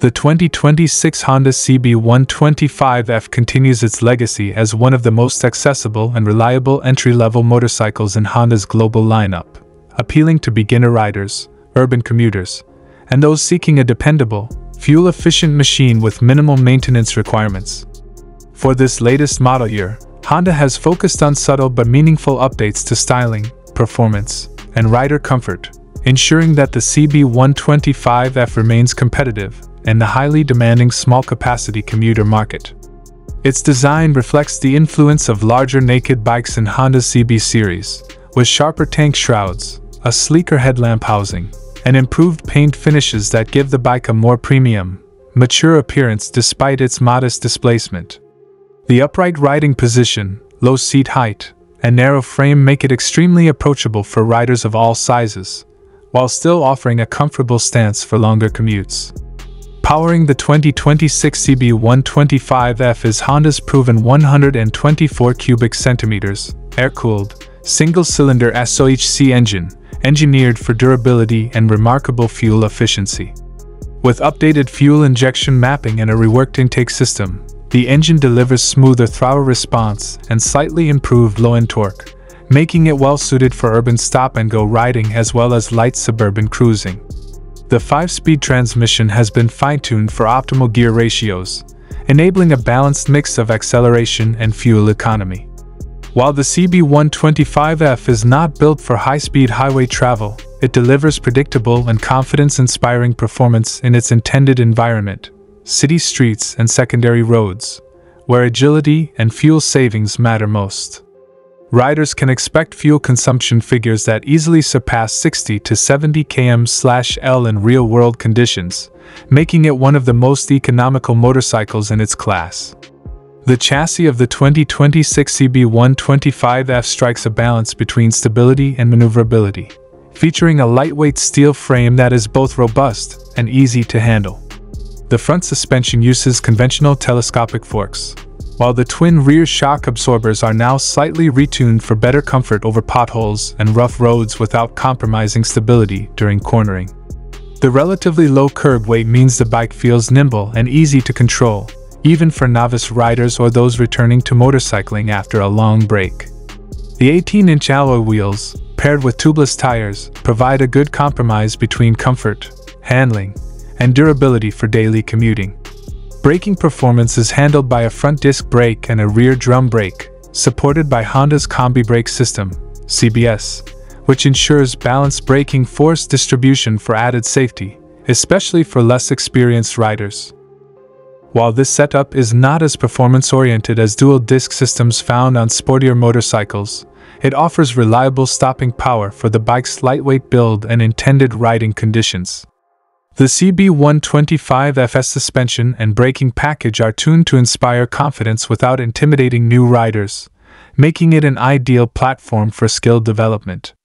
The 2026 Honda CB125F continues its legacy as one of the most accessible and reliable entry-level motorcycles in Honda's global lineup, appealing to beginner riders, urban commuters, and those seeking a dependable, fuel-efficient machine with minimal maintenance requirements. For this latest model year, Honda has focused on subtle but meaningful updates to styling, performance, and rider comfort, ensuring that the CB125F remains competitive in the highly demanding small-capacity commuter market. Its design reflects the influence of larger naked bikes in Honda's CB series, with sharper tank shrouds, a sleeker headlamp housing, and improved paint finishes that give the bike a more premium, mature appearance despite its modest displacement. The upright riding position, low seat height, and narrow frame make it extremely approachable for riders of all sizes, while still offering a comfortable stance for longer commutes. Powering the 2026 CB125F is Honda's proven 124 cubic centimeters, air-cooled, single-cylinder SOHC engine, engineered for durability and remarkable fuel efficiency. With updated fuel injection mapping and a reworked intake system, the engine delivers smoother throttle response and slightly improved low-end torque, making it well-suited for urban stop-and-go riding as well as light suburban cruising. The 5-speed transmission has been fine-tuned for optimal gear ratios, enabling a balanced mix of acceleration and fuel economy. While the CB125F is not built for high-speed highway travel, it delivers predictable and confidence-inspiring performance in its intended environment, city streets and secondary roads, where agility and fuel savings matter most. Riders can expect fuel consumption figures that easily surpass 60 to 70 km/L in real-world conditions, making it one of the most economical motorcycles in its class. The chassis of the 2026 CB125F strikes a balance between stability and maneuverability, featuring a lightweight steel frame that is both robust and easy to handle. The front suspension uses conventional telescopic forks, while the twin rear shock absorbers are now slightly retuned for better comfort over potholes and rough roads without compromising stability during cornering. The relatively low curb weight means the bike feels nimble and easy to control, even for novice riders or those returning to motorcycling after a long break. The 18-inch alloy wheels, paired with tubeless tires, provide a good compromise between comfort, handling, and durability for daily commuting. Braking performance is handled by a front disc brake and a rear drum brake, supported by Honda's Combi Brake System, CBS, which ensures balanced braking force distribution for added safety, especially for less experienced riders. While this setup is not as performance-oriented as dual-disc systems found on sportier motorcycles, it offers reliable stopping power for the bike's lightweight build and intended riding conditions. The CB125F's suspension and braking package are tuned to inspire confidence without intimidating new riders, making it an ideal platform for skill development.